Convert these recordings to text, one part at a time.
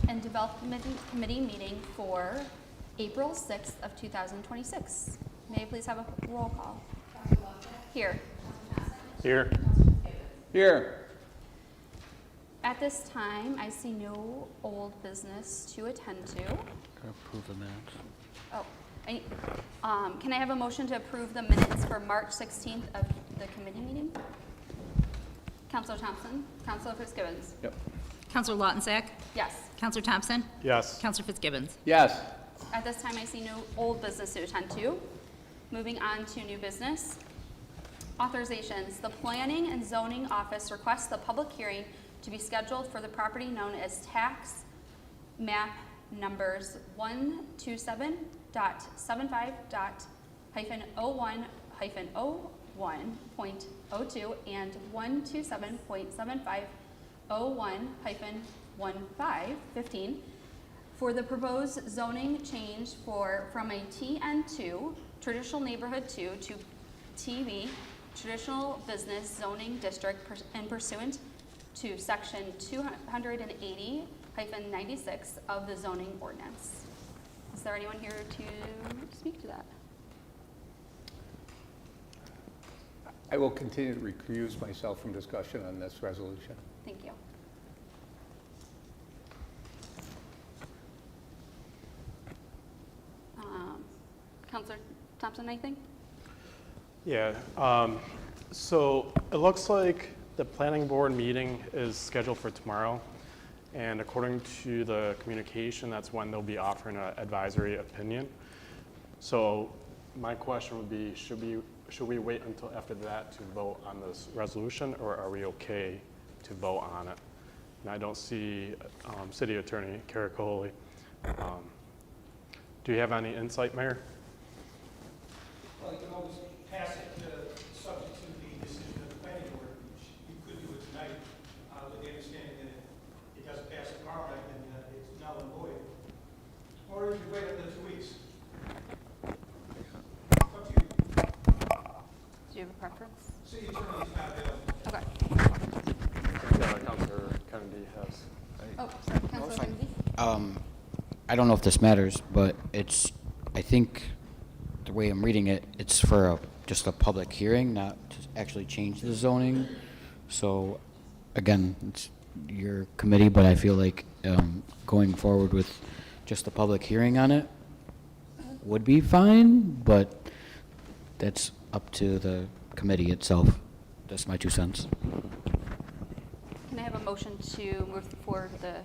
and Development Committee meeting for April 6th of 2026. May I please have a roll call? Here. Here. Here. At this time, I see no old business to attend to. Approve of minutes. Oh, can I have a motion to approve the minutes for March 16th of the committee meeting? Councilor Thompson, Councilor Fitzgibbons. Yep. Councilor Lautensack. Yes. Councilor Thompson. Yes. Councilor Fitzgibbons. Yes. At this time, I see no old business to attend to. Moving on to new business. Authorizations. The Planning and Zoning Office requests the public hearing to be scheduled for the property known as tax map numbers 127.75.01-01.02 and 127.7501-15 for the proposed zoning change from a TN2, traditional neighborhood 2, to TV, traditional business zoning district and pursuant to section 280-96 of the zoning ordinance. Is there anyone here to speak to that? I will continue to recuse myself from discussion on this resolution. Thank you. Councilor Thompson, anything? Yeah. So it looks like the planning board meeting is scheduled for tomorrow. And according to the communication, that's when they'll be offering an advisory opinion. So my question would be, should we wait until after that to vote on this resolution, or are we okay to vote on it? And I don't see City Attorney Caracoli. Do you have any insight, Mayor? Well, you can always pass it subject to the decision of the planning board. You could do it tonight with the understanding that it doesn't pass tomorrow night and it's null and void. Or you could wait up to 2 weeks. Up to you. Do you have a preference? City attorney is not available. Okay. Yeah, Councilor Kennedy has. Oh, sorry, Councilor Kennedy. I don't know if this matters, but I think the way I'm reading it, it's for just a public hearing, not to actually change the zoning. So again, it's your committee, but I feel like going forward with just a public hearing on it would be fine, but that's up to the committee itself. That's my 2 cents. Can I have a motion to move forward the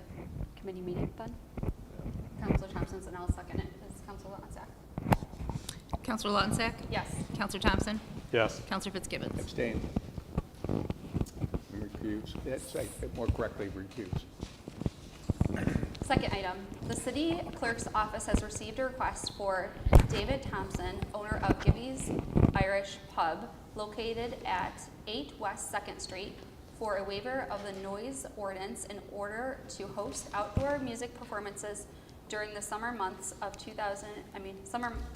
committee meeting then? Councilor Thompson, and I'll second it. Is Councilor Lautensack? Councilor Lautensack. Yes. Councilor Thompson. Yes. Councilor Fitzgibbons. Abstain. Recuse. That's more correctly recuse. Second item, the city clerk's office has received a request for David Thompson, owner of Gibby's Irish Pub, located at 8 West 2nd Street, for a waiver of the noise ordinance in order to host outdoor music performances during the summer months of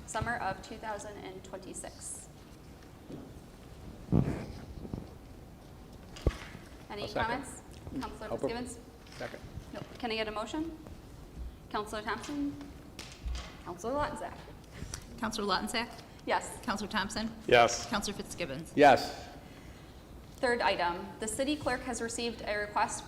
summer of 2026. Any I'll second. comments? Councilor I'll Fitzgibbons? Second. No. Can I get a motion? Councilor Thompson? Councilor Lautensack? Councilor Lautensack. Yes. Councilor Thompson. Yes. Councilor Fitzgibbons. Yes. Third item, the city clerk has received a request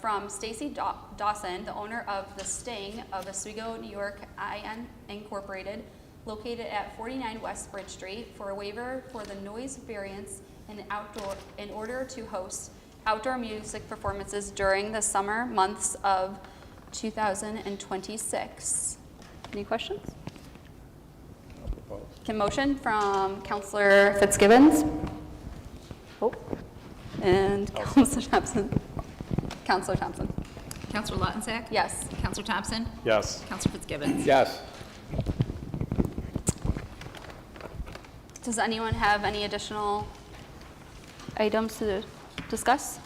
from Stacy Dawson, the owner of The Sting of Oswego, New York, IN Incorporated, located at 49 West Bridge Street, for a waiver for the noise variance in order to host outdoor music performances during the summer months of 2026. Any questions? I'll propose. Can motion from Councilor Fitzgibbons? Oh, and Councilor Thompson. Councilor Thompson. Councilor Lautensack. Yes. Councilor Thompson. Yes. Councilor Fitzgibbons. Yes. Does anyone have any additional items to discuss?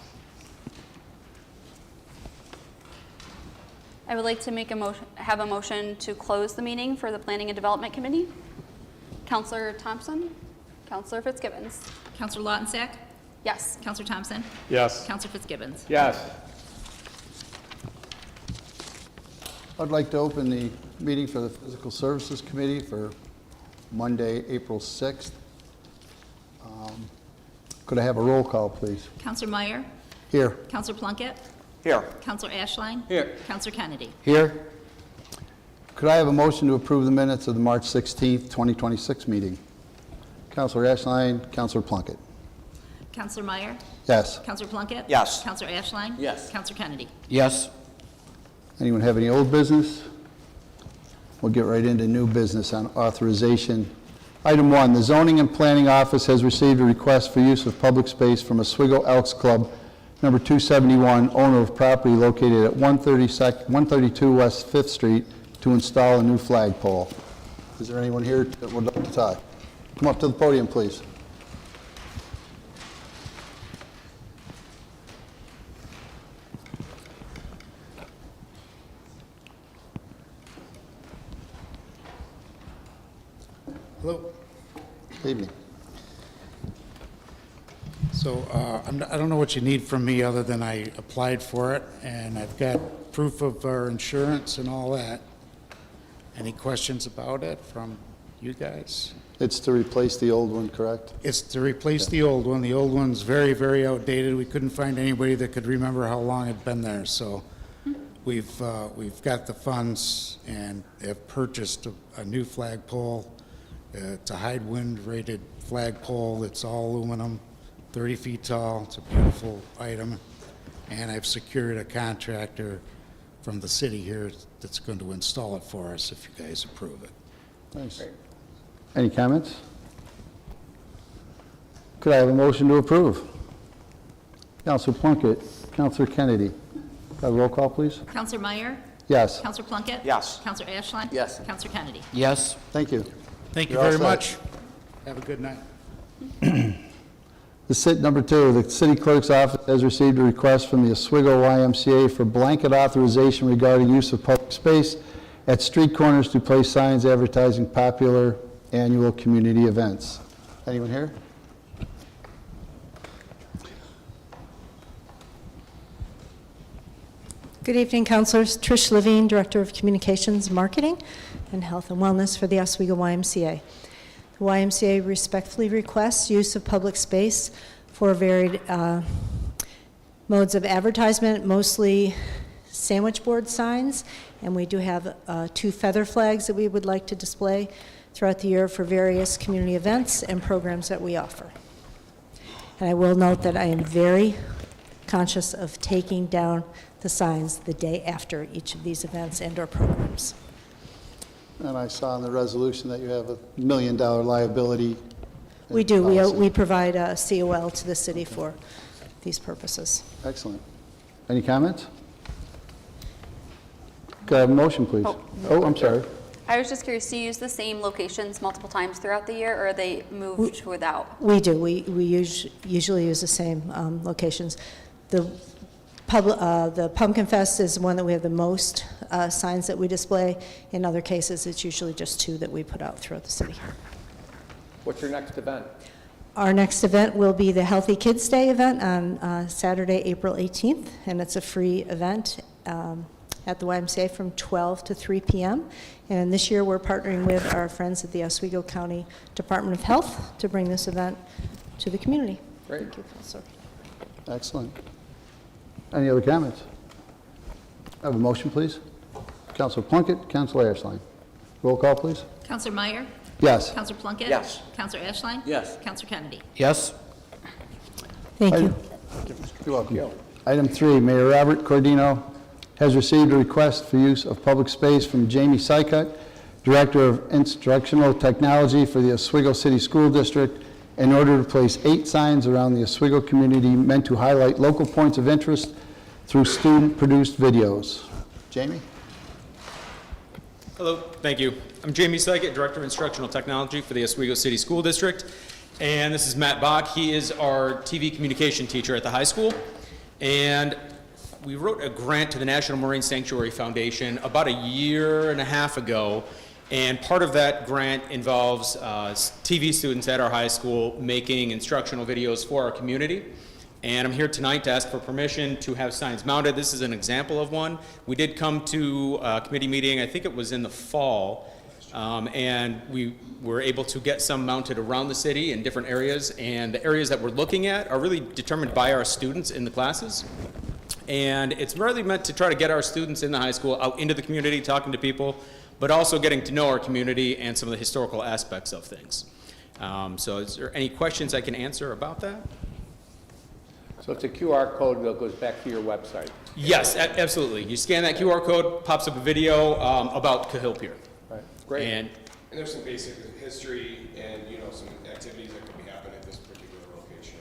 I would like to make have a motion to close the meeting for the Planning and Development Committee. Councilor Thompson, Councilor Fitzgibbons. Councilor Lautensack. Yes. Councilor Thompson. Yes. Councilor Fitzgibbons. Yes. I'd like to open the meeting for the Physical Services Committee for Monday, April 6th. Could I have a roll call, please? Counselor Meyer, Here. Counselor Plunkett, Here. Counselor Ashline. Here. Counselor Kennedy. Here? Could I have a motion to approve the minutes of the March 16th, 2026 meeting? Counselor Ashline, Counselor Plunkett. Counselor Meyer, Yes. Counselor Plunkett. Yes. Counselor Ashline. Yes. Counselor Kennedy. Yes. Anyone have any old business? We'll get right into new business on authorization. Item 1, the Zoning and Planning Office has received a request for use of public space from Oswego Elks Club, number 271, owner of property located at 132 West 5th Street, to install a new flagpole. Is there anyone here that would like to talk? Come up to the podium, please. Hello. Good evening. So I don't know what you need from me other than I applied for it, and I've got proof of our insurance and all that. Any questions about it from you guys? It's to replace the old one, correct? It's to replace the old one. The old one's very, very outdated. We couldn't find anybody that could remember how long it'd been there, so we've got the funds and have purchased a new flagpole. It's a high wind rated flagpole. It's all aluminum, 30 feet tall. It's a beautiful item. And I've secured a contractor from the city here that's going to install it for us if you guys approve it. Nice. Any comments? Could I have a motion to approve? Counselor Plunkett, Counselor Kennedy. Could I have a roll call, please? Counselor Meyer, Yes. Counselor Plunkett. Yes. Counselor Ashline. Yes. Counselor Kennedy. Yes. Thank you. Thank you You're all very set. much. Have a good night. Number 2, the city clerk's office has received a request from the Oswego YMCA for blanket authorization regarding use of public space at street corners to place signs advertising popular annual community events. Anyone here? Good evening, councilors. Trish Levine, Director of Communications, Marketing, and Health and Wellness for the Oswego YMCA. The YMCA respectfully requests use of public space for varied modes of advertisement, mostly sandwich board signs, and we do have 2 feather flags that we would like to display throughout the year for various community events and programs that we offer. And I will note that I am very conscious of taking down the signs the day after each of these events and/or programs. And I saw in the resolution that you have $1 million liability. We do. policy. We provide a COL to the city for these purposes. Excellent. Any comments? Could I have a motion, please? Oh, I'm sorry. I was just curious, do you use the same locations multiple times throughout the year, or are they moved without? We do. We usually use the same locations. The Pumpkin Fest is one that we have the most signs that we display. In other cases, it's usually just 2 that we put out throughout the city. What's your next event? Our next event will be the Healthy Kids Day event on Saturday, April 18th, and it's a free event at the YMCA from 12 to 3 p.m. And this year, we're partnering with our friends at the Oswego County Department of Health to bring this event to the community. Great. Thank you, Counselor. Excellent. Any other comments? I have a motion, please. Counselor Plunkett, Counselor Ashline. Roll call, please. Counselor Meyer, Yes. Counselor Plunkett. Yes. Counselor Ashline. Yes. Counselor Kennedy. Yes. Thank you. You're welcome. Item 3, Mayor Robert Cordino has received a request for use of public space from Jamie Sykut, Director of Instructional Technology for the Oswego City School District, in order to place 8 signs around the Oswego community meant to highlight local points of interest through student-produced videos. Jamie? Hello, thank you. I'm Jamie Sykett, Director of Instructional Technology for the Oswego City School District. And this is Matt Bach. He is our TV communication teacher at the high school. And we wrote a grant to the National Marine Sanctuary Foundation about 1.5 years ago. And part of that grant involves TV students at our high school making instructional videos for our community. And I'm here tonight to ask for permission to have signs mounted. This is an example of one. We did come to a committee meeting, I think it was in the fall, and we were able to get some mounted around the city in different areas. And the areas that we're looking at are really determined by our students in the classes. And it's really meant to try to get our students in the high school out into the community, talking to people, but also getting to know our community and some of the historical aspects of things. So is there any questions I can answer about that? So it's a QR code that goes back to your website. Yes, absolutely. You scan that QR code, pops up a video about Cahill Pier. Right. Great. And And there's some basic history and, some activities that could be happening at this particular location.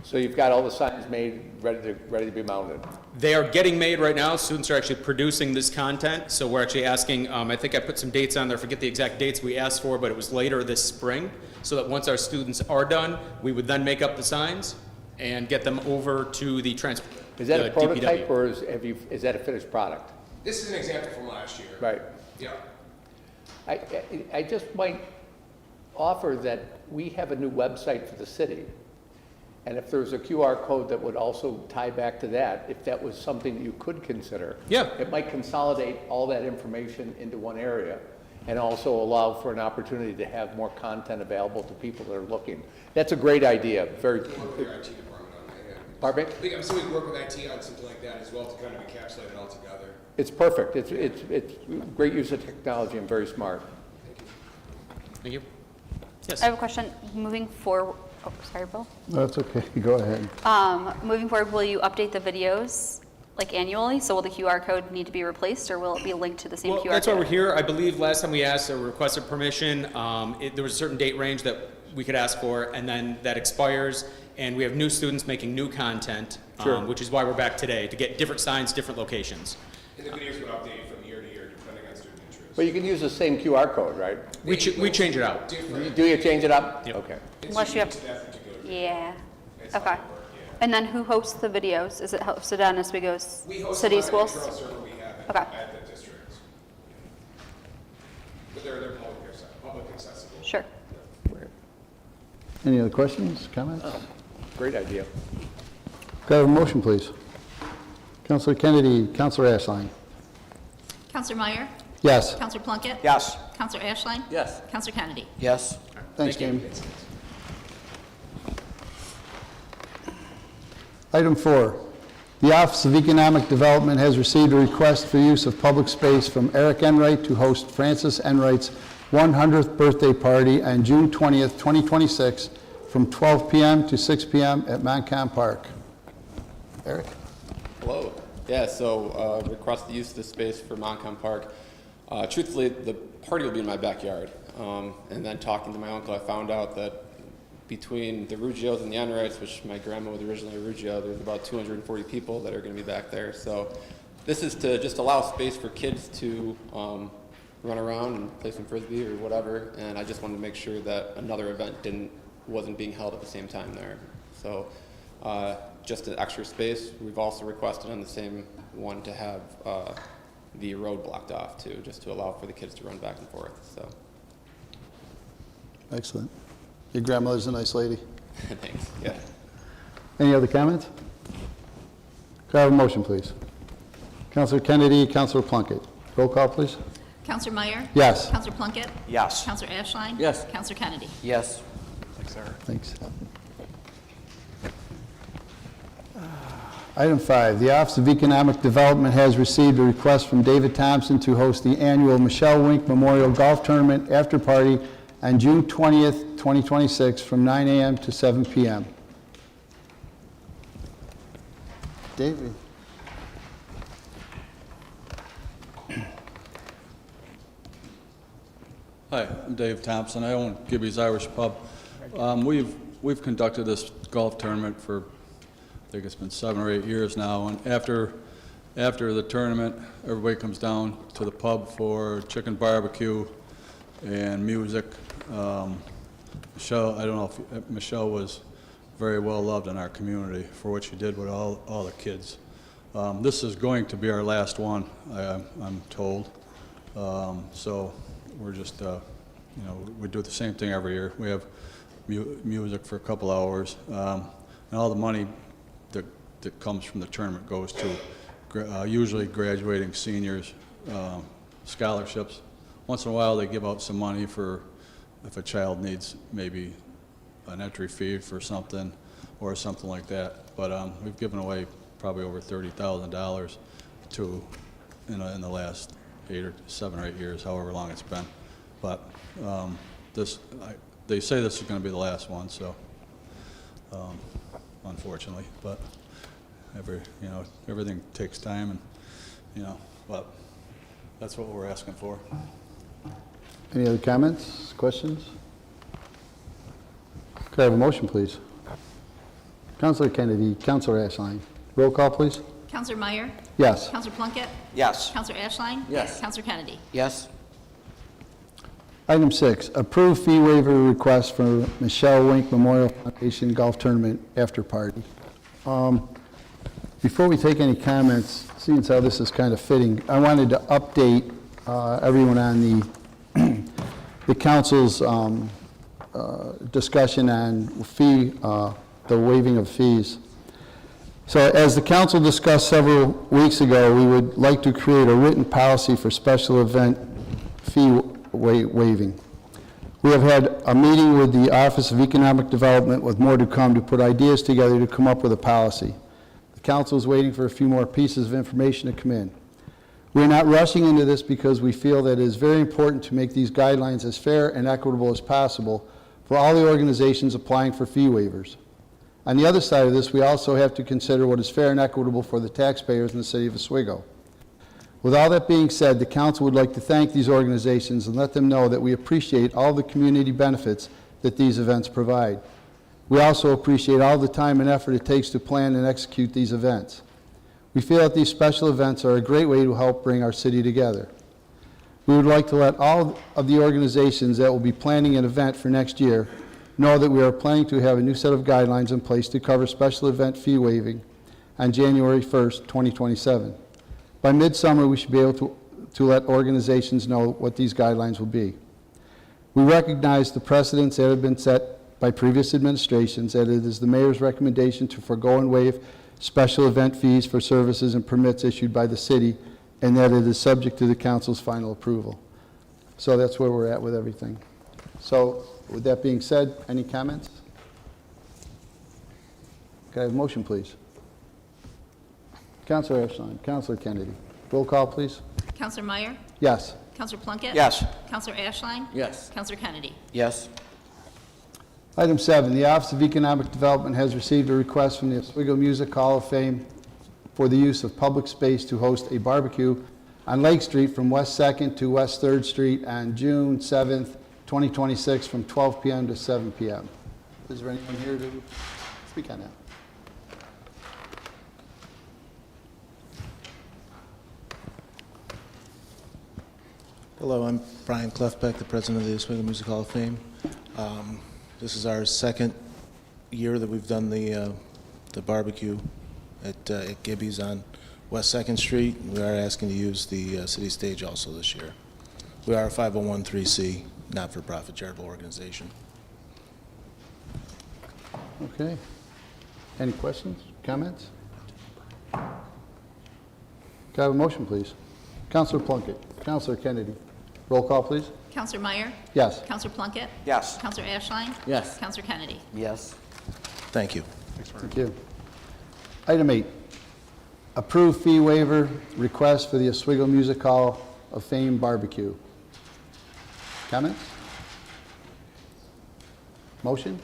So you've got all the signs made, ready to be mounted. they are getting made right now. Students are actually producing this content. So we're actually asking, I think I put some dates on there, forget the exact dates we asked for, but it was later this spring, so that once our students are done, we would then make up the signs and get them over to the Is that a DPW. prototype, or is that a finished product? This is an example from last year. Right. Yeah. I just might offer that we have a new website for the city, and if there's a QR code that would also tie back to that, if that was something that you could consider. Yeah. It might consolidate all that information into one area, and also allow for an opportunity to have more content available to people that are looking. That's a great idea, very. We'll work with your IT department on that. Yeah. Pardon me? I think I'm assuming we work with IT on something like that as well to kind of encapsulate it all together. It's perfect. It's great use of technology and very smart. Thank you. Yes. I have a question. Moving forward, oh, sorry, Bill. That's okay, go ahead. Moving forward, will you update the videos like annually? So will the QR code need to be replaced, or will it be linked to the same QR code? Well, that's why we're here. I believe last time we asked or requested permission, there was a certain date range that we could ask for, and then that expires, and we have new students making new content, Sure. which is why we're back today, to get different signs, different locations. And the videos would update from year to year depending on student interest. But you can use the same QR code, right? We change it out. Different. Do you change it up? Yep. Okay. Unless you have, It's that particular. yeah, It's how okay. it works, yeah. And then who hosts the videos? Is it hosted on Oswego's We host city them on an schools? internal server we have Okay. at the district. But they're public accessible. Sure. Any other questions, comments? Great idea. Could I have a motion, please? Councilor Kennedy, Councilor Ashline. Counselor Meyer? Yes. Counselor Plunkett? Yes. Counselor Ashline? Yes. Counselor Kennedy? Yes. Thanks, Thank you. Jamie. Item 4, the Office of Economic Development has received a request for use of public space from Eric Enright to host Francis Enright's 100th birthday party on June 20th, 2026, from 12 p.m. to 6 p.m. at Montcalm Park. Eric? Hello. Yeah, so request the use of the space for Montcalm Park. Truthfully, the party will be in my backyard. And then talking to my uncle, I found out that between the Ruggios and the Enrights, which my grandma was originally a Ruggio, there's about 240 people that are going to be back there. So this is to just allow space for kids to run around and play some Frisbee or whatever. And I just wanted to make sure that another event wasn't being held at the same time there. So just an extra space. We've also requested on the same one to have the road blocked off too, just to allow for the kids to run back and forth. So Excellent. Your grandmother's a nice lady. thanks. Yeah. Any other comments? Could I have a motion, please? Councilor Kennedy, Councilor Plunkett. Roll call, please. Counselor Meyer? Yes. Counselor Plunkett? Yes. Counselor Ashline? Yes. Counselor Kennedy? Yes. Thanks. Item 5, the Office of Economic Development has received a request from David Thompson to host the annual Michelle Wink Memorial Golf Tournament after party on June 20th, 2026, from 9 a.m. to 7 p.m. David? Hi, I'm Dave Thompson. I own Gibby's Irish Pub. We've conducted this golf tournament for, I think it's been 7 or 8 years now, and after the tournament, everybody comes down to the pub for chicken barbecue and music. Michelle, I don't know if Michelle was very well loved in our community for what she did with all the kids. This is going to be our last one, I'm told. So we're just, we do the same thing every year. We have music for a couple hours. And all the money that comes from the tournament goes to usually graduating seniors, scholarships. Once in a while, they give out some money for if a child needs maybe an entry fee for something or something like that. But we've given away probably over $30,000 in the last 7 or 8 years, however long it's been. But they say this is going to be the last one, so unfortunately, but everything takes time, and but that's what we're asking for. Any other comments, questions? Could I have a motion, please? Counselor Kennedy, Counselor Ashline. Roll call, please. Counselor Meyer? Yes. Counselor Plunkett? Yes. Counselor Ashline? Yes. Counselor Kennedy? Yes. Item 6, approve fee waiver request for Michelle Wink Memorial Foundation Golf Tournament After Party. Before we take any comments, seeing as how this is kind of fitting, I wanted to update everyone on the council's discussion on the waiving of fees. So as the council discussed several weeks ago, we would like to create a written policy for special event fee waiving. We have had a meeting with the Office of Economic Development with more to come to put ideas together to come up with a policy. The council is waiting for a few more pieces of information to come in. We're not rushing into this because we feel that it is very important to make these guidelines as fair and equitable as possible for all the organizations applying for fee waivers. On the other side of this, we also have to consider what is fair and equitable for the taxpayers in the city of Oswego. With all that being said, the council would like to thank these organizations and let them know that we appreciate all the community benefits that these events provide. We also appreciate all the time and effort it takes to plan and execute these events. We feel that these special events are a great way to help bring our city together. We would like to let all of the organizations that will be planning an event for next year know that we are planning to have a new set of guidelines in place to cover special event fee waiving on January 1st, 2027. By midsummer, we should be able to let organizations know what these guidelines will be. We recognize the precedents that have been set by previous administrations, that it is the mayor's recommendation to forego and waive special event fees for services and permits issued by the city, and that it is subject to the council's final approval. So that's where we're at with everything. So with that being said, any comments? Can I have a motion, please? Counselor Ashline, Counselor Kennedy. Roll call, please. Counselor Meyer? Yes. Counselor Plunkett? Yes. Counselor Ashline? Yes. Counselor Kennedy? Yes. Item 7, the Office of Economic Development has received a request from the Oswego Music Hall of Fame for the use of public space to host a barbecue on Lake Street from West 2nd to West 3rd Street on June 7th, 2026 from 12 p.m. to 7 p.m. Is there anyone here to speak on that? Hello, I'm Brian Clefbeck, the president of the Oswego Music Hall of Fame. This is our second year that we've done the barbecue at Gibby's on West 2nd Street. We are asking to use the city stage also this year. We are a 501(c), not-for-profit charitable organization. Okay. Any questions, comments? Can I have a motion, please? Counselor Plunkett, Counselor Kennedy. Roll call, please. Counselor Meyer? Yes. Counselor Plunkett? Yes. Counselor Ashline? Yes. Counselor Kennedy? Yes. Thank you. Thank you. Item 8, approve fee waiver request for the Oswego Music Hall of Fame barbecue. Comments? Motion?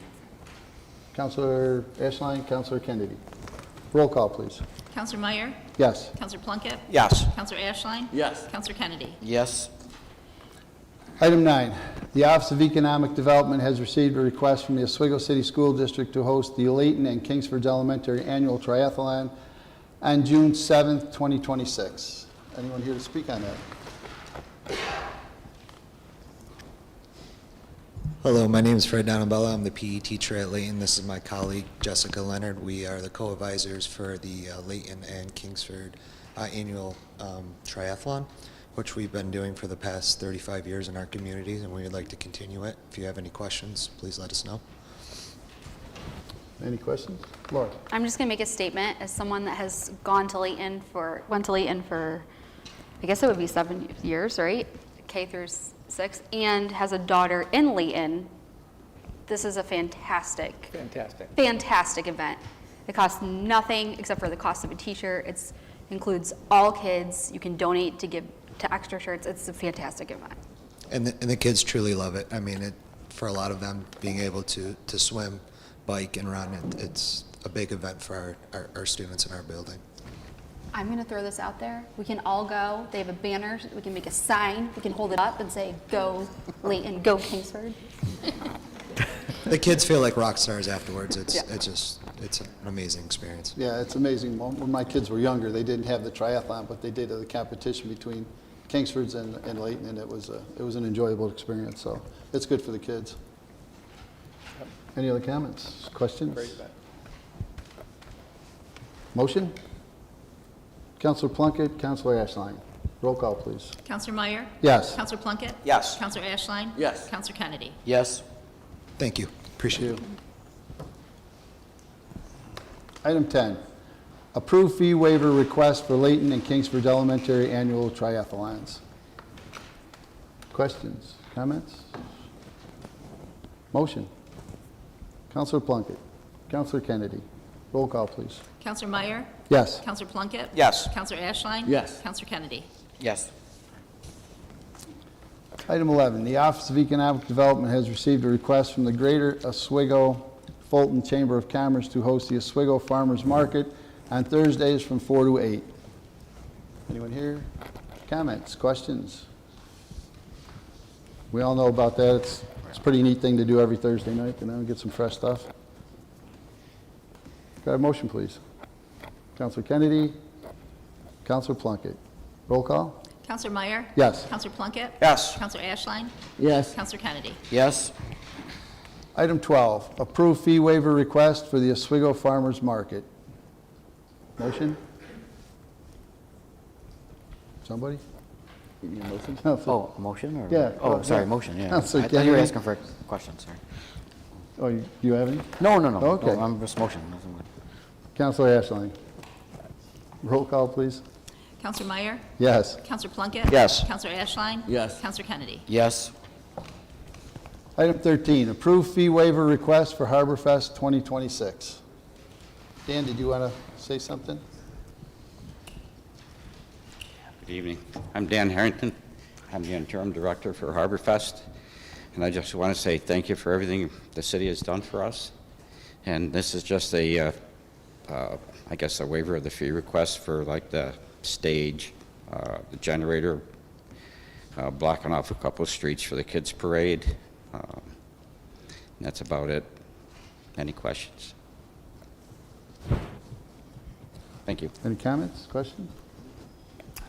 Counselor Ashline, Counselor Kennedy. Roll call, please. Counselor Meyer? Yes. Counselor Plunkett? Yes. Counselor Ashline? Yes. Counselor Kennedy? Yes. Item 9, the Office of Economic Development has received a request from the Oswego City School District to host the Layton and Kingsford Elementary Annual Triathlon on June 7th, 2026. Anyone here to speak on that? Hello, my name is Fred Donabella. I'm the PE teacher at Layton. This is my colleague, Jessica Leonard. We are the co-advisors for the Layton and Kingsford annual triathlon, which we've been doing for the past 35 years in our communities, and we would like to continue it. If you have any questions, please let us know. Any questions? Laura? I'm just gonna make a statement as someone that has went to Layton for, I guess it would be 7 years, right? K through 6, and has a daughter in Layton. This is a fantastic event. It costs nothing except for the cost of a t-shirt. It includes all kids. You can donate to give to extra shirts. It's a fantastic event. And the kids truly love it. I mean, for a lot of them, being able to swim, bike, and run, it's a big event for our students in our building. I'm going to throw this out there. We can all go. They have a banner. We can make a sign. We can hold it up and say, "Go Layton, go Kingsford." The kids feel like rock stars afterwards. It's an amazing experience. Yeah, it's amazing. When my kids were younger, they didn't have the triathlon, but they did the competition between Kingsford's and Layton, and it was an enjoyable experience. So it's good for the kids. Any other comments, questions? Great event. Motion? Counselor Plunkett, Counselor Ashline. Roll call, please. Counselor Meyer? Yes. Counselor Plunkett? Yes. Counselor Ashline? Yes. Counselor Kennedy? Yes. Thank you. Appreciate it. Item 10, approve fee waiver request for Layton and Kingsford Elementary annual triathlons. Questions, comments? Motion. Counselor Plunkett, Counselor Kennedy. Roll call, please. Counselor Meyer? Yes. Counselor Plunkett? Yes. Counselor Ashline? Yes. Counselor Kennedy? Yes. Item 11, the Office of Economic Development has received a request from the Greater Oswego Fulton Chamber of Commerce to host the Oswego Farmers Market on Thursdays from 4 to 8. Anyone here? Comments, questions? We all know about that. It's a pretty neat thing to do every Thursday night, get some fresh stuff. Got a motion, please? Counselor Kennedy, Counselor Plunkett. Roll call? Counselor Meyer? Yes. Counselor Plunkett? Yes. Counselor Ashline? Yes. Counselor Kennedy? Yes. Item 12, approve fee waiver request for the Oswego Farmers Market. Motion? Somebody? You need a motion? Oh, motion or? Yeah. Oh, sorry, yeah. motion, yeah. No, so I thought you were Kennedy- asking for a question, sorry. Oh, you have any? No. Okay. No, I'm just motion. Nothing good. Counselor Ashline. Roll call, please. Counselor Meyer? Yes. Counselor Plunkett? Yes. Counselor Ashline? Yes. Counselor Kennedy? Yes. Item 13, approve fee waiver request for Harbor Fest 2026. Dan, did you want to say something? Good evening. I'm Dan Harrington. I'm the interim director for Harbor Fest, and I just want to say thank you for everything the city has done for us. And this is just a, I guess, a waiver of the fee request for like the stage, the generator, blocking off a couple of streets for the kids' parade. That's about it. Any questions? Thank you. Any comments, questions? Can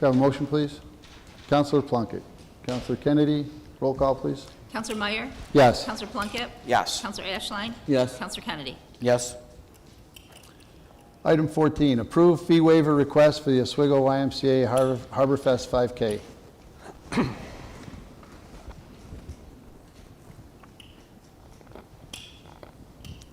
I have a motion, please? Counselor Plunkett. Counselor Kennedy, roll call, please. Counselor Meyer? Yes. Counselor Plunkett? Yes. Counselor Ashline? Yes. Counselor Kennedy? Yes. Item 14, approve fee waiver request for the Oswego YMCA Harbor Fest 5K.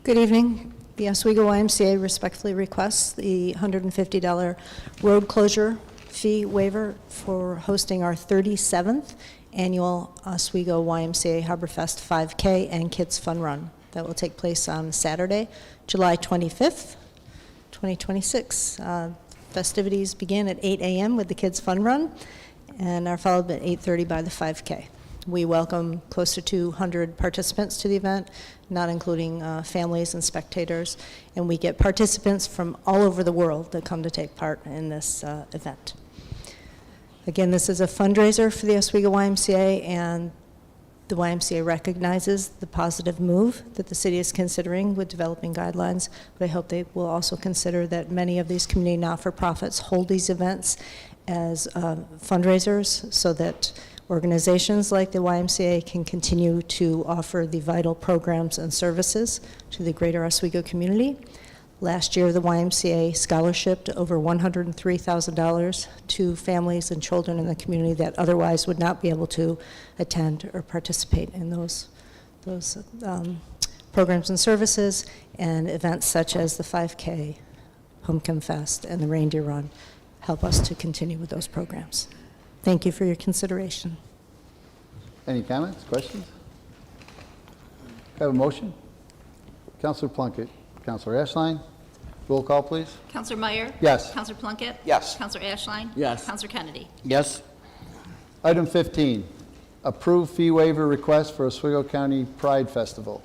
Good evening. The Oswego YMCA respectfully requests the $150 road closure fee waiver for hosting our 37th annual Oswego YMCA Harbor Fest 5K and Kids Fun Run. That will take place on Saturday, July 25th, 2026. Festivities begin at 8 a.m. with the Kids Fun Run and are followed at 8:30 by the 5K. We welcome close to 200 participants to the event, not including families and spectators, and we get participants from all over the world that come to take part in this event. Again, this is a fundraiser for the Oswego YMCA, and the YMCA recognizes the positive move that the city is considering with developing guidelines, but I hope they will also consider that many of these community not-for-profits hold these events as fundraisers so that organizations like the YMCA can continue to offer the vital programs and services to the greater Oswego community. Last year, the YMCA scholarshiped over $103,000 to families and children in the community that otherwise would not be able to attend or participate in those programs and services, and events such as the 5K, Homecoming Fest, and the Reindeer Run help us to continue with those programs. Thank you for your consideration. Any comments, questions? Have a motion? Counselor Plunkett, Counselor Ashline, roll call, please. Counselor Meyer? Yes. Counselor Plunkett? Yes. Counselor Ashline? Yes. Counselor Kennedy? Yes. Item 15, approve fee waiver request for Oswego County Pride Festival.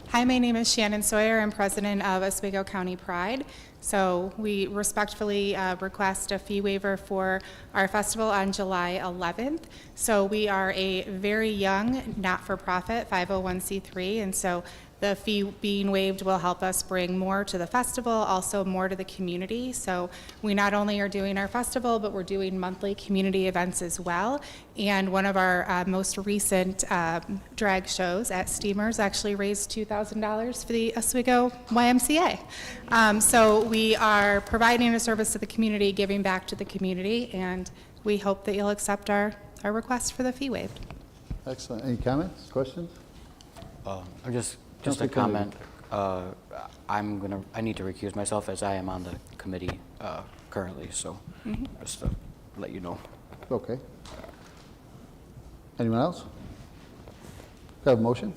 Hi, my name is Shannon Sawyer. I'm president of Oswego County Pride. So we respectfully request a fee waiver for our festival on July 11th. So we are a very young, not-for-profit 501c3, and so the fee being waived will help us bring more to the festival, also more to the community. So we not only are doing our festival, but we're doing monthly community events as well. And one of our most recent drag shows at Steamers actually raised $2,000 for the Oswego YMCA. So we are providing a service to the community, giving back to the community, and we hope that you'll accept our request for the fee waived. Excellent. Any comments, questions? Just a Counselor comment. I need to recuse myself as I am on the committee currently, so just to let you know. Okay. Anyone else? Have a motion?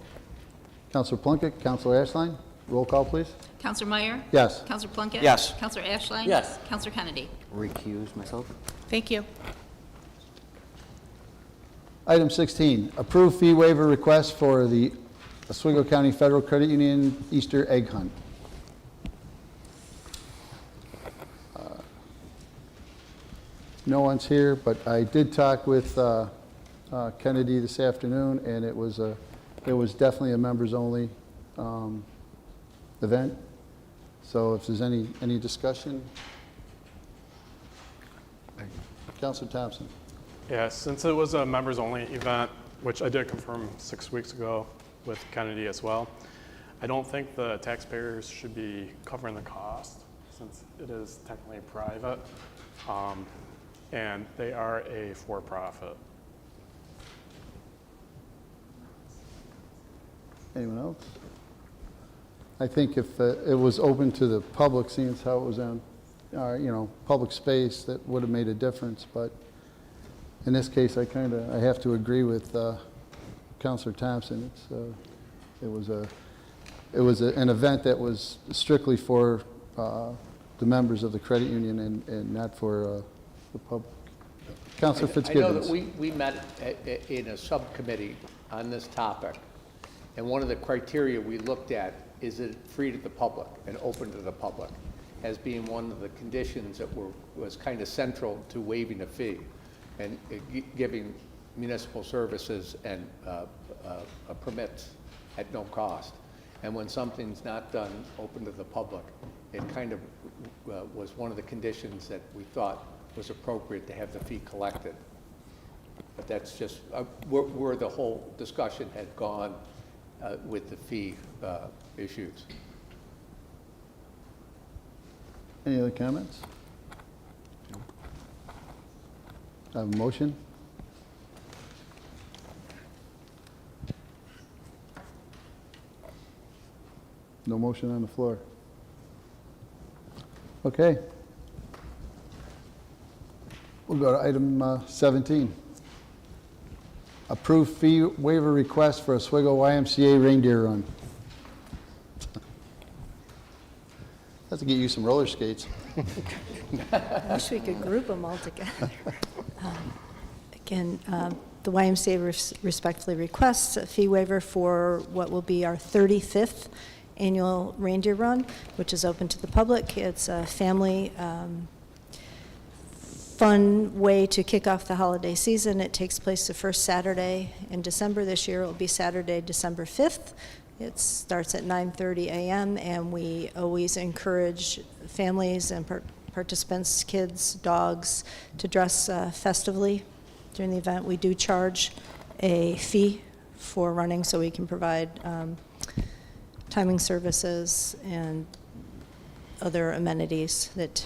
Counselor Plunkett, Counselor Ashline, roll call, please. Counselor Meyer? Yes. Counselor Plunkett? Yes. Counselor Ashline? Yes. Counselor Kennedy? Recuse myself? Thank you. Item 16, approve fee waiver request for the Oswego County Federal Credit Union Easter Egg Hunt. No one's here, but I did talk with Kennedy this afternoon, and it was definitely a members-only event. So if there's any discussion, Councilor Thompson. Yeah, since it was a members-only event, which I did confirm 6 weeks ago with Kennedy as well, I don't think the taxpayers should be covering the cost since it is technically private, and they are a for-profit. Anyone else? I think if it was open to the public, seeing as how it was on, public space, that would have made a difference. But in this case, I have to agree with Councilor Thompson. It was an event that was strictly for the members of the credit union and not for the public. Councilor Fitzgibbons. I know that we met in a subcommittee on this topic, and one of the criteria we looked at is it free to the public and open to the public as being one of the conditions that was kind of central to waiving a fee and giving municipal services and permits at no cost. And when something's not done open to the public, it kind of was one of the conditions that we thought was appropriate to have the fee collected. But that's just where the whole discussion had gone with the fee issues. Any other comments? No. I have a motion. No motion on the floor. Okay. We'll go to item 17. Approve fee waiver request for Oswego YMCA Reindeer Run. Have to get you some roller skates. I wish we could group them all together. Again, the YMCA respectfully requests a fee waiver for what will be our 35th annual Reindeer Run, which is open to the public. It's a family fun way to kick off the holiday season. It takes place the first Saturday in December. This year it will be Saturday, December 5th. It starts at 9:30 a.m. and we always encourage families and participants, kids, dogs, to dress festively during the event. We do charge a fee for running so we can provide timing services and other amenities that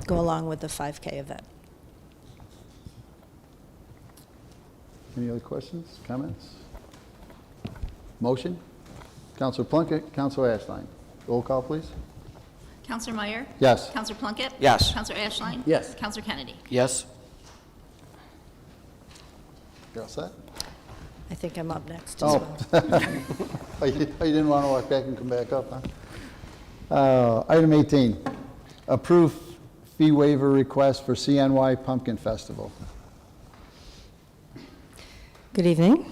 go along with the 5K event. Any other questions, comments? Motion? Counselor Plunkett, Counselor Ashline. Roll call, please. Counselor Meyer? Yes. Counselor Plunkett? Yes. Counselor Ashline? Yes. Counselor Kennedy? Yes? You're all set? I think I'm up next as well. Oh, you didn't want to walk back and come back up, huh? Item 18, approve fee waiver request for CNY Pumpkin Festival. Good evening.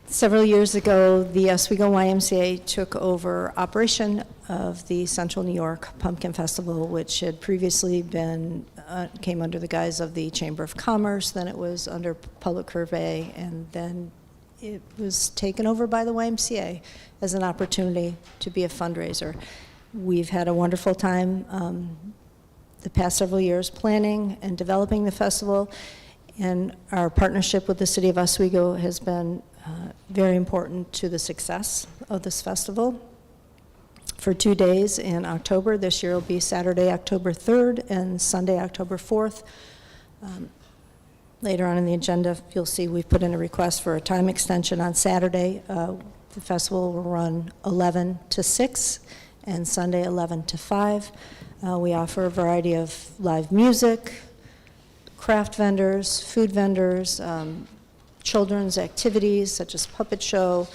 Several years ago, the Oswego YMCA took over operation of the Central New York Pumpkin Festival, which had previously been, came under the guise of the Chamber of Commerce, then it was under Public Purvey, and then it was taken over by the YMCA as an opportunity to be a fundraiser. We've had a wonderful time the past several years planning and developing the festival, and our partnership with the City of Oswego has been very important to the success of this festival. For 2 days in October, this year will be Saturday, October 3rd, and Sunday, October 4th. Later on in the agenda, you'll see we've put in a request for a time extension on Saturday. The festival will run 11 to 6, and Sunday 11 to 5. We offer a variety of live music, craft vendors, food vendors, children's activities such as puppet show,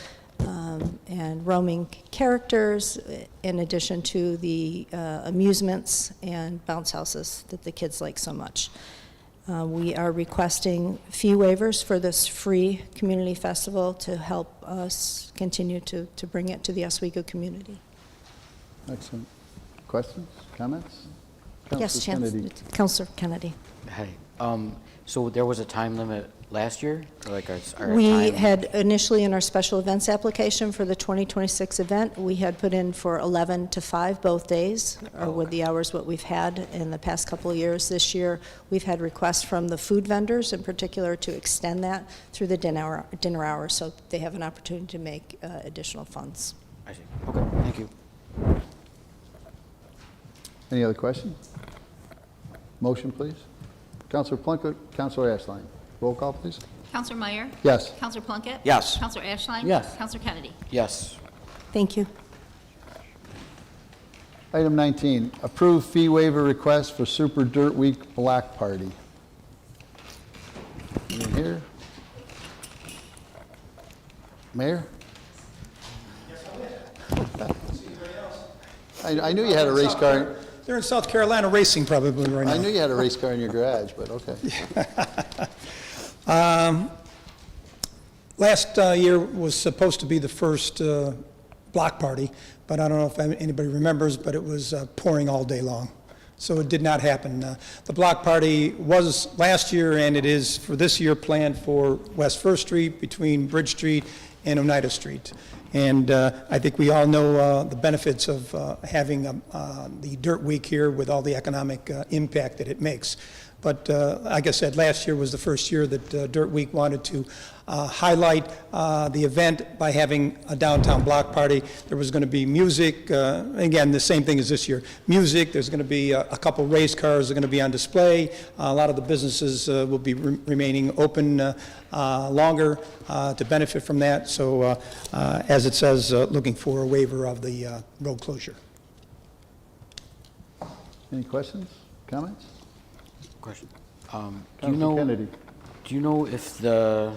and roaming characters, in addition to the amusements and bounce houses that the kids like so much. We are requesting fee waivers for this free community festival to help us continue to bring it to the Oswego community. Excellent. Questions, comments? Yes, Counselor Kennedy. Councilor Kennedy. Hi. So there was a time limit last year? Or like our We time- had initially in our special events application for the 2026 event, we had put in for 11 to 5 both days, or with the hours what we've had in the past couple of years. This year, we've had requests from the food vendors in particular to extend that through the dinner hour, so they have an opportunity to make additional funds. I see. Okay, thank you. Any other questions? Motion, please. Counselor Plunkett, Counselor Ashline. Roll call, please. Counselor Meyer? Yes. Counselor Plunkett? Yes. Counselor Ashline? Yes. Counselor Kennedy? Yes. Thank you. Item 19, approve fee waiver request for Super Dirt Week Block Party. Anyone here? Mayor? I knew you had a race car. They're in South Carolina racing probably right now. I knew you had a race car in your garage, but okay. Last year was supposed to be the first block party, but I don't know if anybody remembers, but it was pouring all day long. So it did not happen. The block party was last year, and it is for this year planned for West First Street between Bridge Street and Oneida Street. And I think we all know the benefits of having the Dirt Week here with all the economic impact that it makes. But like I said, last year was the first year that Dirt Week wanted to highlight the event by having a downtown block party. There was going to be music, again, the same thing as this year. Music, there's going to be a couple race cars that are going to be on display. A lot of the businesses will be remaining open longer to benefit from that. So as it says, looking for a waiver of the road closure. Any questions, comments? Question. Do Counselor you know? Kennedy. Do you know if the?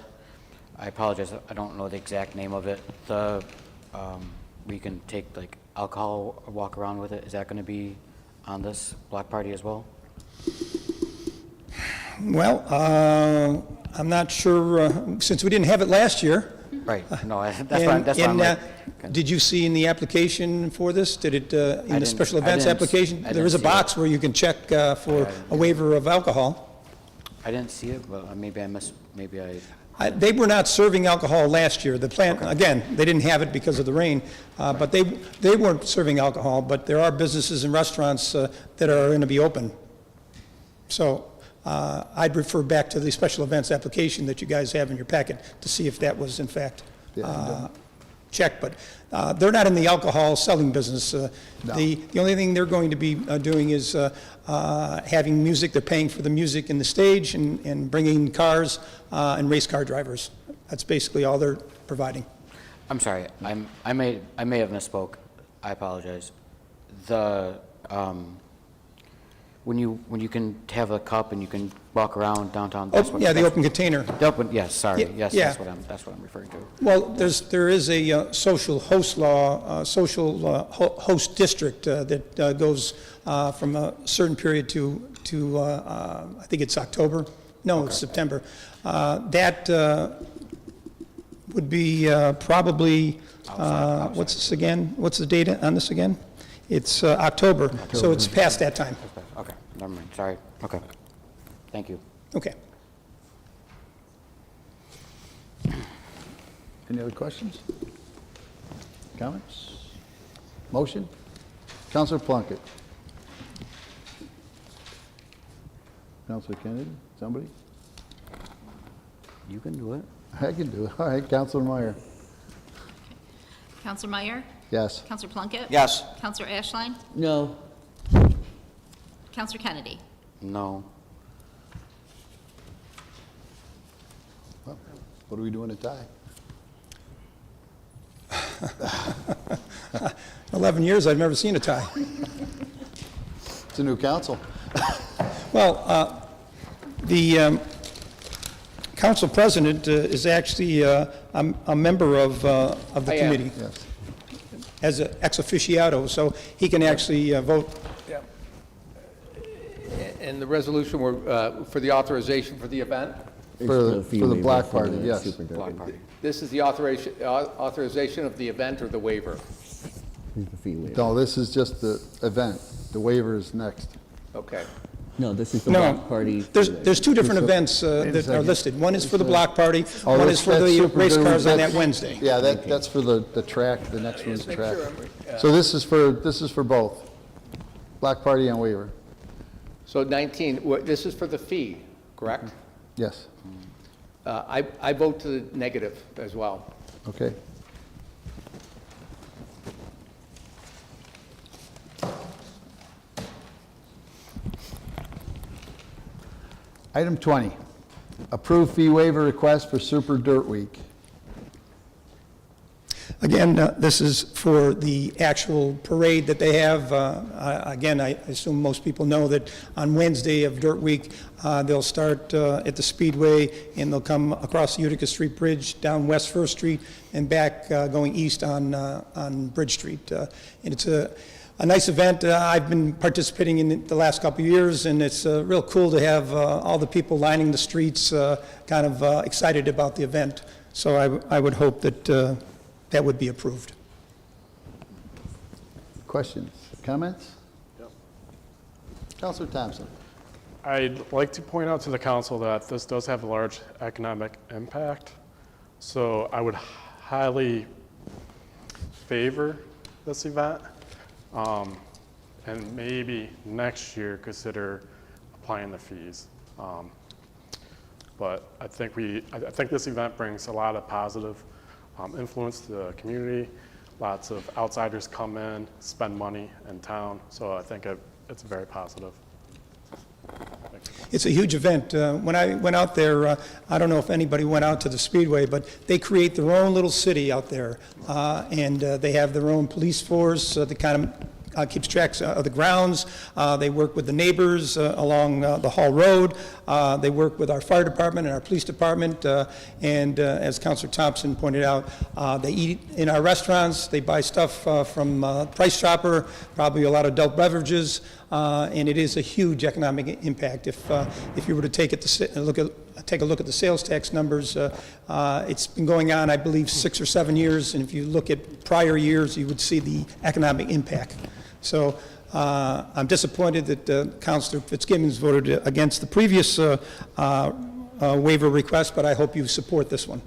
I apologize. I don't know the exact name of it. The where you can take like alcohol or walk around with it. Is that going to be on this block party as well? Well, I'm not sure, since we didn't have it last year. Right. No, that's why I'm like. Did you see in the application for this, did it, in the special events application? There is a box where you can check for a waiver of alcohol. I didn't see it, but maybe I missed, maybe I. They were not serving alcohol last year. The plant, again, they didn't have it because of the rain, but they weren't serving alcohol, but there are businesses and restaurants that are going to be open. So I'd refer back to the special events application that you guys have in your packet to see if that was in fact check, but they're not in the alcohol selling business. The only thing they're going to be doing is having music. They're paying for the music and the stage and bringing cars and race car drivers. That's basically all they're providing. I'm sorry, I may have misspoke. I apologize. The, when you can have a cup and you can walk around downtown, that's what. Yeah, the open container. The open, yes, sorry, yes, Yeah. that's what I'm referring to. Well, there is a social host law, host district that goes from a certain period to I think it's October. No, it's September. That would be probably, what's this again? What's the date on this again? It's October, so it's past that time. Okay, never mind, sorry, okay. Thank you. Okay. Any other questions? Comments? Motion? Counselor Plunkett. Counselor Kennedy, somebody? You can do it. I can do it. All right, Counselor Meyer. Counselor Meyer? Yes. Counselor Plunkett? Yes. Counselor Ashline? No. Counselor Kennedy? No. Well, what are we doing a tie? 11 years, I've never seen a tie. It's a new council. Well, the council president is actually a member of the I am. committee Yes. as an ex officiato, so he can actually vote. And the resolution were for the authorization for the event? For the Black Party, yes. Block party. This is the authorization of the event or the waiver? No, this is just the event. The waiver is next. Okay. No, this is the No, block party. there's two different events that are second. listed. One is for the block party, Oh, one is for that's the super race good. cars on that That's- Wednesday. Yeah, that's for the track, the next one's Just make track. sure So this is for both, Black Party and waiver, So 19, this is for the fee, correct? yes, I vote to the negative as well. okay. Item 20, approve fee waiver request for Super Dirt Week. Again, this is for the actual parade that they have. Again, I assume most people know that on Wednesday of Dirt Week, they'll start at the Speedway, and they'll come across the Utica Street Bridge, down West First Street, and back going east on Bridge Street. And it's a nice event. I've been participating in it the last couple of years, and it's real cool to have all the people lining the streets kind of excited about the event. So I would hope that that would be approved. Questions, comments? Counselor Thompson. I'd like to point out to the council that this does have a large economic impact, so I would highly favor this event, and maybe next year consider applying the fees. But I think this event brings a lot of positive influence to the community. Lots of outsiders come in, spend money in town, so I think it's very positive. It's a huge event. When I went out there, I don't know if anybody went out to the Speedway, but they create their own little city out there. And they have their own police force that kind of keeps track of the grounds. They work with the neighbors along the Hall Road. They work with our fire department and our police department. And as Councilor Thompson pointed out, they eat in our restaurants. They buy stuff from Price Chopper, probably a lot of adult beverages. And it is a huge economic impact. If you were to take a look at the sales tax numbers, it's been going on, I believe, 6 or 7 years. And if you look at prior years, you would see the economic impact. So I'm disappointed that Councilor Fitzgibbons voted against the previous waiver request, but I hope you support this one.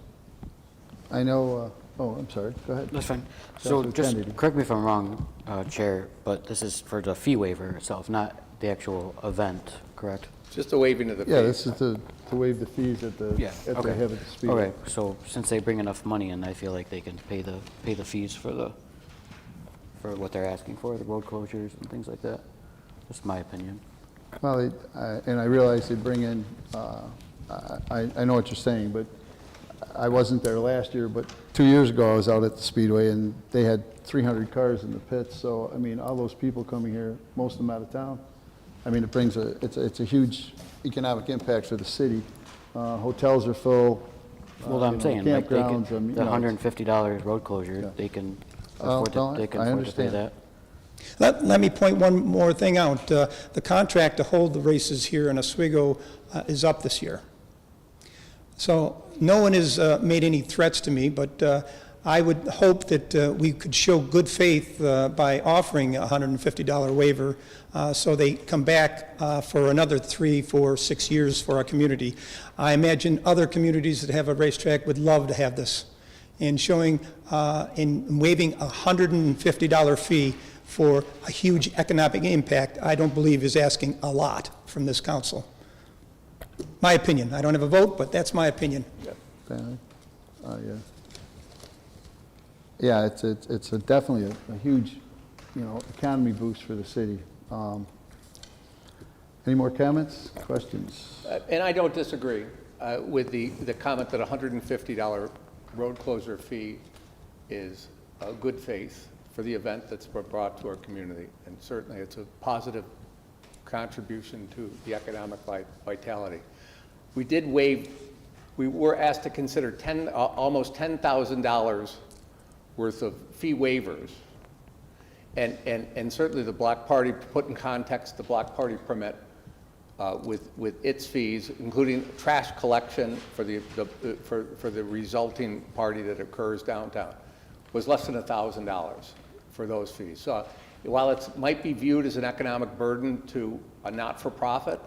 I know, I'm sorry, go ahead. That's fine. So Counselor just Kennedy. correct me if I'm wrong, Chair, but this is for the fee waiver itself, not the actual event, correct? Just a waiving of the fees. Yeah, this is to waive the fees at the, Yeah, at the okay. Habit Speedway. Okay, so since they bring enough money in, I feel like they can pay the fees for what they're asking for, the road closures and things like that. Just my opinion. Well, and I realize they bring in, I know what you're saying, but I wasn't there last year, but 2 years ago, I was out at the Speedway, and they had 300 cars in the pits, so, I mean, all those people coming here, most of them out of town, I mean, it's a huge economic impact for the city. Hotels are full. Well, I'm saying, like, they campgrounds, can, you the know, $150 road closure, they can afford no, to, they can I afford to pay understand. that. Let me point one more thing out. The contract to hold the races here in Oswego is up this year. So no one has made any threats to me, but I would hope that we could show good faith by offering a $150 waiver so they come back for another 3, 4, 6 years for our community. I imagine other communities that have a racetrack would love to have this. And showing, in waiving a $150 fee for a huge economic impact, I don't believe is asking a lot from this council. My opinion. I don't have a vote, but that's my opinion. Yeah. Yeah, it's definitely a huge, economy boost for the city. Any more comments, questions? And I don't disagree with the comment that a $150 road closure fee is a good faith for the event that's brought to our community. And certainly it's a positive contribution to the economic vitality. We were asked to consider almost $10,000 worth of fee waivers. And certainly the Block Party, to put in context the Block Party permit with its fees, including trash collection for the resulting party that occurs downtown, was less than $1,000 for those fees. So while it might be viewed as an economic burden to a not-for-profit,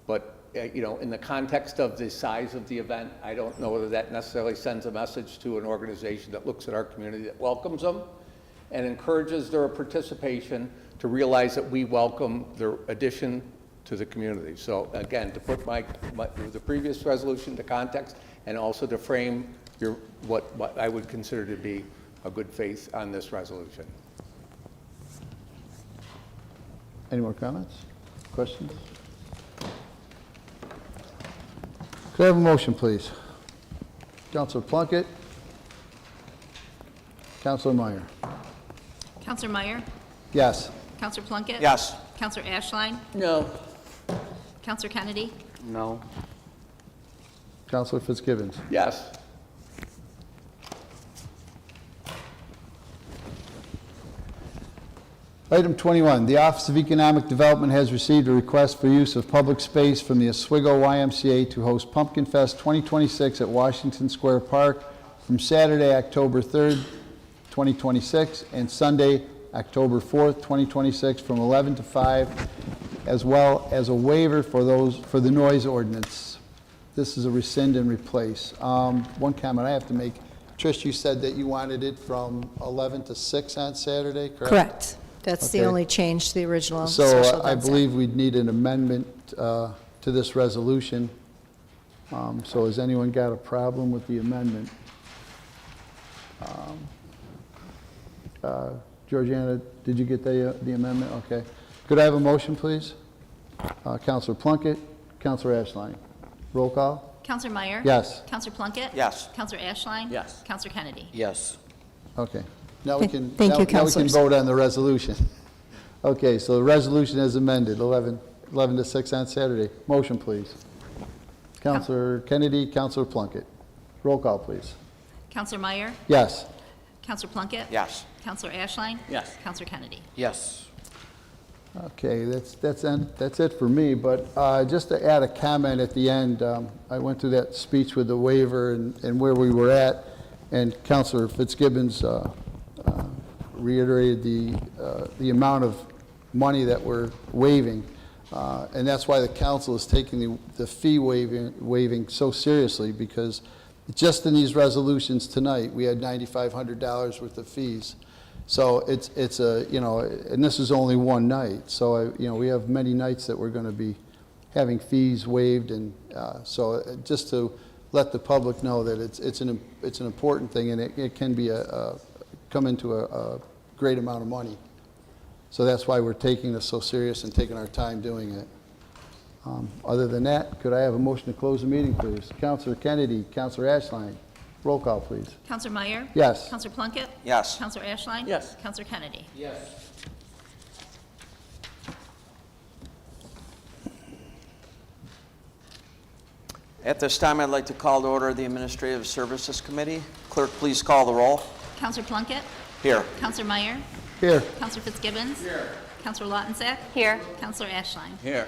but in the context of the size of the event, I don't know whether that necessarily sends a message to an organization that looks at our community, that welcomes them and encourages their participation, to realize that we welcome their addition to the community. So again, to put the previous resolution to context, and also to frame what I would consider to be a good faith on this resolution. Any more comments, questions? Could I have a motion, please? Councilor Plunkett. Councilor Meyer. Counselor Meyer? Yes. Counselor Plunkett? Yes. Counselor Ashline? No. Counselor Kennedy? No. Councilor Fitzgibbons. Yes. Item 21, the Office of Economic Development has received a request for use of public space from the Oswego YMCA to host Pumpkin Fest 2026 at Washington Square Park from Saturday, October 3rd, 2026, and Sunday, October 4th, 2026, from 11 to 5, as well as a waiver for the noise ordinance. This is a rescind and replace. One comment I have to make. Trish, you said that you wanted it from 11 to 6 on Saturday, correct? Correct. That's the Okay. only change to the original So special I event. believe we'd need an amendment to this resolution. So has anyone got a problem with the amendment? Georgiana, did you get the amendment? Okay. Could I have a motion, please? Counselor Plunkett, Counselor Ashline. Roll call? Counselor Meyer? Yes. Counselor Plunkett? Yes. Counselor Ashline? Yes. Counselor Kennedy? Yes. Okay. Now we can, Thank you, now we can counselors. vote on the resolution. Okay, so the resolution is amended, 11 to 6 on Saturday. Motion, please. Counselor Kennedy, Counselor Plunkett. Roll call, please. Counselor Meyer? Yes. Counselor Plunkett? Yes. Counselor Ashline? Yes. Counselor Kennedy? Yes. Okay, that's it for me, but just to add a comment at the end, I went through that speech with the waiver and where we were at, and Counselor Fitzgibbons reiterated the amount of money that we're waiving, and that's why the council is taking the fee waiving so seriously, because just in these resolutions tonight, we had $9,500 worth of fees. So it's a, and this is only one night, so we have many nights that we're going to be having fees waived, and so just to let the public know that it's an important thing, and it can be come into a great amount of money. So that's why we're taking this so serious and taking our time doing it. Other than that, could I have a motion to close the meeting, please? Councilor Kennedy, Councilor Ashline, roll call, please. Counselor Meyer? Yes. Counselor Plunkett? Yes. Counselor Ashline? Yes. Counselor Kennedy? Yes. At this time, I'd like to call to order the Administrative Services Committee. Clerk, please call the roll. Counselor Plunkett? Here. Counselor Meyer? Here. Counselor Fitzgibbons? Here. Counselor Lautensack? Here. Counselor Ashline? Here.